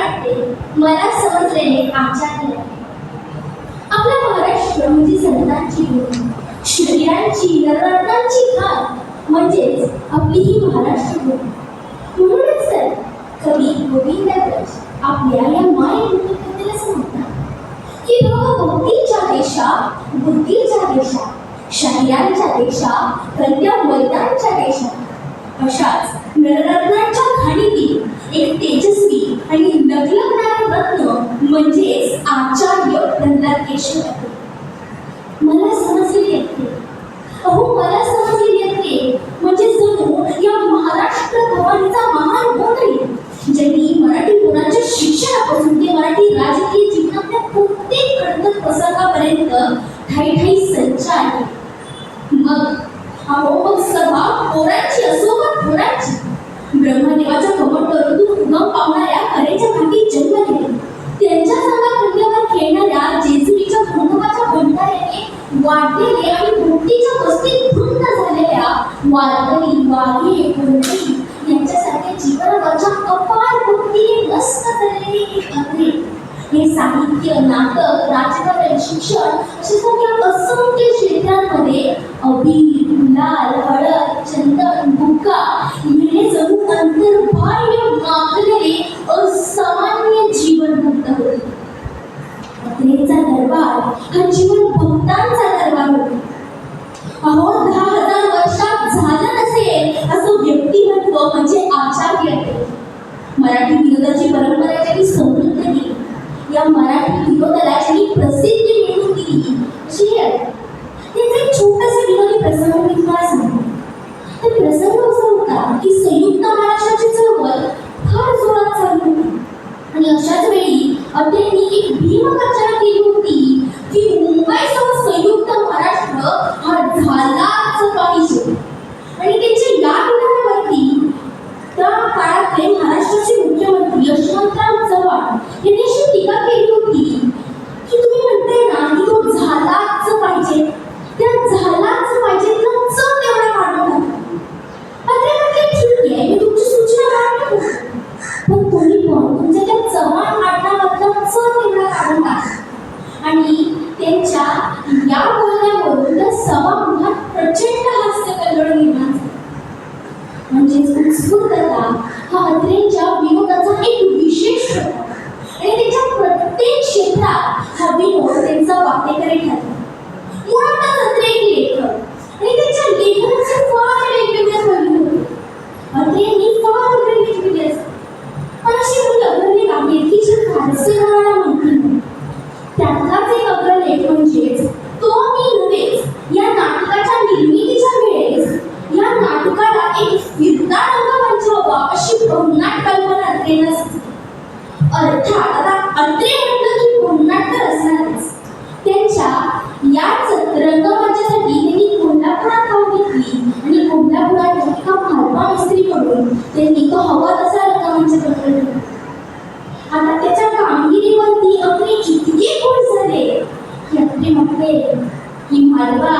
वाटते मला समजलेले आचार्य. आपला महाराष्ट्र म्हणजे संतांची भूमी, शरीरांची नररत्नांची खाण म्हणजेच आपली ही महाराष्ट्र भूमी. म्हणूनच तर कवी गोविंदाग्रज आपल्या या मायभूमीबद्दल असं म्हणतात की भोवतीच्या देशा, बुद्धीच्या देशा, शाहिरांच्या देशा, कन्या मैदानच्या देशा, अशाच नररत्नांच्या खाणीतील एक तेजस्वी आणि लखलखणारे रत्न म्हणजेच आचार्य प्रल्हाद केशव. मला समजलेली येते, मला समजलेली येते म्हणजे जणू या महाराष्ट्र भवानीचा महान मोठे ज्यांनी मराठी मुलांच्या शिक्षणापासून ते मराठी राजकीय जीवनातल्या प्रत्येक खडतर प्रसंगापर्यंत ठाई ठाई संचार आहे. मग सभा पोरांची असो वा थोरांची, ब्रह्मदेवाच्या कमंडलूतून उगम पावणाऱ्या करेच्या भागी जन्म घेतला. त्यांच्या संगा खंड्यावर खेळणाऱ्या जेजुरीच्या भूंगवाच्या भंडाऱ्याने वाढलेले आणि भोवतीच्या वस्तीत धुंद झालेल्या वारकरी, वाघे, कोंडी यांच्यासारख्या जीवनावरच्या अपार भक्तीने नष्ट झालेले एक अत्रे. हे साहित्य, नाटक, राजकारण, शिक्षण अशा सगळ्या असंख्य क्षेत्रांमध्ये अबीर, गुलाल, हळद, चंदन, बुक्का हे जणू अंतर्बाह्य माखलेले असामान्य जीवन भक्त होते. अत्रेचा दरबार हा जीवन भक्तांचा दरबार होता. 10,000 वर्षात झालं नसेल असं व्यक्तिमत्व म्हणजे आचार्य अत्रे. मराठी विनोदाची परंपरा ज्यांनी समृद्ध केली, या मराठी विनोदाला ज्यांनी प्रसिद्धी मिळवून दिली अशी आहे. त्याचा एक छोटासा विनोदी प्रसंग मी तुम्हाला सांगतो. तो प्रसंग असा होता की संयुक्त महाराष्ट्राची चळवळ फार जोरात चालू होती आणि अशाच वेळी अत्रेंनी एक भीमगर्जना केली होती की मुंबईसह संयुक्त महाराष्ट्र हा झालाच पाहिजे. आणि त्यांच्या या विधानावरती त्या काळातले महाराष्ट्राचे मुख्यमंत्री यशवंतराव चव्हाण यांनी अशी टीका केली होती की तुम्ही म्हणताय ना की तो झालाच पाहिजे, त्या झालाच पाहिजे तर च तेवढा काढून टाका. अत्रे म्हटले ठीक आहे, मी तुमची सूचना मानतो, पण तुम्ही पण तुमच्या त्या चव्हाण आडनावातला च तेवढा काढून टाका. आणि त्यांच्या या बोलण्यावरून त्या सभागृहात प्रचंड हास्यकल्लोळ निर्माण झाला. म्हणजेच उत्स्फूर्तता हा अत्रेंच्या विनोदाचा एक विशेष होता आणि त्याच्या प्रत्येक क्षेत्रात हा विनोद त्यांचा वाटेकरी ठरला. मुळातच अत्रे एक लेखक आणि त्यांच्या लेखनाचे फार वेगवेगळे पैलू होते. अत्रेंनी फार वेगवेगळे असतात, पण अशी काही अग्रलेख आहेत की जे फारसे कोणाला माहिती नाही. त्यातलाच एक अग्रलेख म्हणजेच तो मी नव्हेच या नाटकाच्या निर्मितीच्या वेळेस या नाटकाला एक फिरता रंगमंच व्हावा अशी भन्नाट कल्पना अत्रेंना सुचली. अर्थात आता अत्रे म्हटलं की भन्नाट तर असणारच. त्यांच्या याच रंगमंचासाठी त्यांनी कोल्हापुरात धाव घेतली आणि कोल्हापुरात एका भालवा मिस्त्रीकडून त्यांनी तो हवा तसा रंगमंच बनवला. आता त्याच्या कामगिरीवरती अत्रे इतके खुश झाले की अत्रे म्हटले की मालवा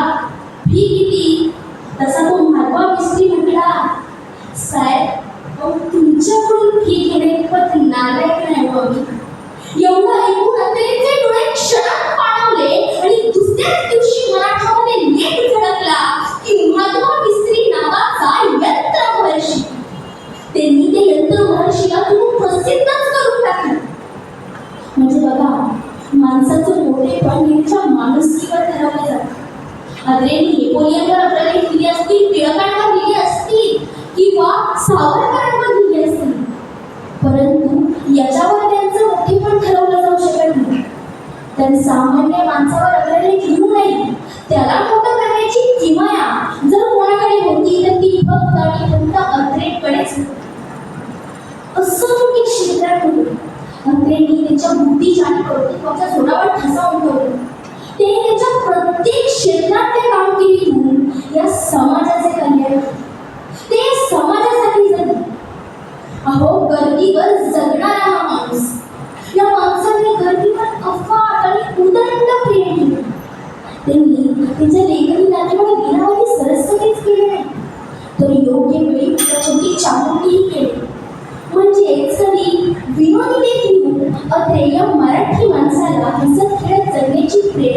फी किती? तसा तो मालवा मिस्त्री म्हटला, साहेब तुमच्याकडून फी घेण्याइतपत नालायक नाही हो मी. एवढं ऐकून अत्रेंचे डोळे क्षणात पाणावले आणि दुसऱ्याच दिवशी मराठामध्ये लेख झळकला की मालवा मिस्त्री नावाचा यंत्रमहर्षी. त्यांनी ते यंत्रमहर्षीला खूप प्रसिद्धच करून टाकलं. म्हणजे बघा, माणसाचं मोठेपण त्यांच्या माणुसकीवर ठरवलं जातं. अत्रेंनी नेपोलियनवर अग्रलेख लिहिले असतील, टिळकांवर लिहिले असतील किंवा सावरकरांवर लिहिले असतील, परंतु याच्यावर त्यांचं मोठेपण ठरवलं जाऊ शकत नाही. तर सामान्य माणसावर अग्रलेख लिहू नये, त्याला मोठं करण्याची किमया जर कोणाकडे होती तर ती फक्त आणि फक्त अत्रेंकडेच होती. असंख्य क्षेत्रात होते. अत्रेंनी त्यांच्या बुद्धीच्या आणि कर्तृत्वाच्या जोरावर ठसा उमटवला. ते त्यांच्या प्रत्येक क्षेत्रातल्या कामगिरीतून या समाजाचे कल्याण, ते समाजासाठी जगले. गर्दीवर जगणारा हा माणूस, या माणसाने गर्दीवर अफाट आणि उदंड प्रेम केले. त्यांनी त्यांच्या लेखनी नाट्यामध्ये लीलावती सरस्वतीच केले नाही, तर योग्य वेळी छोटी चामुंडीही केली. म्हणजे कधी विनोदी लेख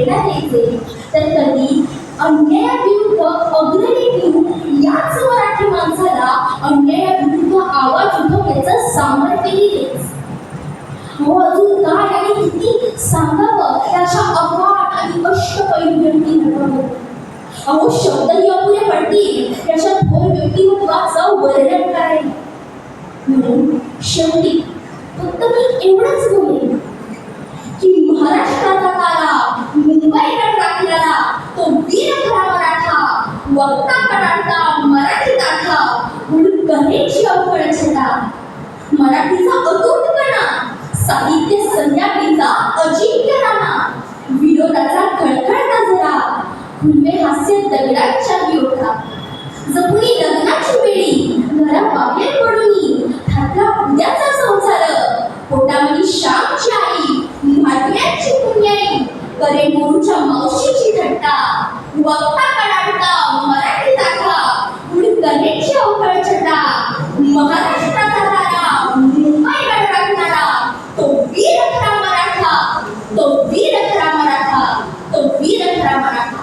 प्रेरणा द्यायचे, तर कधी अन्यायाविरुद्ध अग्रणी घेऊन याच मराठी माणसाला अन्यायाविरुद्ध आवाज उठवण्याचं सामर्थ्यही द्यायचं. हो, अजून काय आणि किती सांगावं त्या अशा अफाट आणि अष्टपैलू व्यक्ती घडवलं. अहो, शब्दही अपुरे पडतील त्याच्या थोर व्यक्तिमत्वाचं वर्णन करायला. म्हणून शेवटी फक्त मी एवढंच बोलेन की महाराष्ट्राचा तारा मुंबईकडे राखलेला तो वीर खरा मराठा, वक्ता कडाडता मराठी ताठा, म्हणून करेची अवघड छटा. मराठीचा अतूटपणा, साहित्य संध्याकाळीचा अजिंक्य राणा, विरोधाचा खळखळता जरा, खुले हास्य दगडांच्या विरोधा. जपुणी लग्नाची वेळी घराबाहेर पडून ठाकला उद्याचा संसार, पोटामध्ये श्यामची आई, म्हात्र्याची पुण्याई, करे मोरूच्या मावशीची थट्टा, वक्ता कडाडता मराठी ताठा, म्हणून करेची अवघड छटा. महाराष्ट्राचा तारा मुंबईकडे राखणारा तो वीर खरा मराठा, तो वीर खरा मराठा, तो वीर खरा मराठा.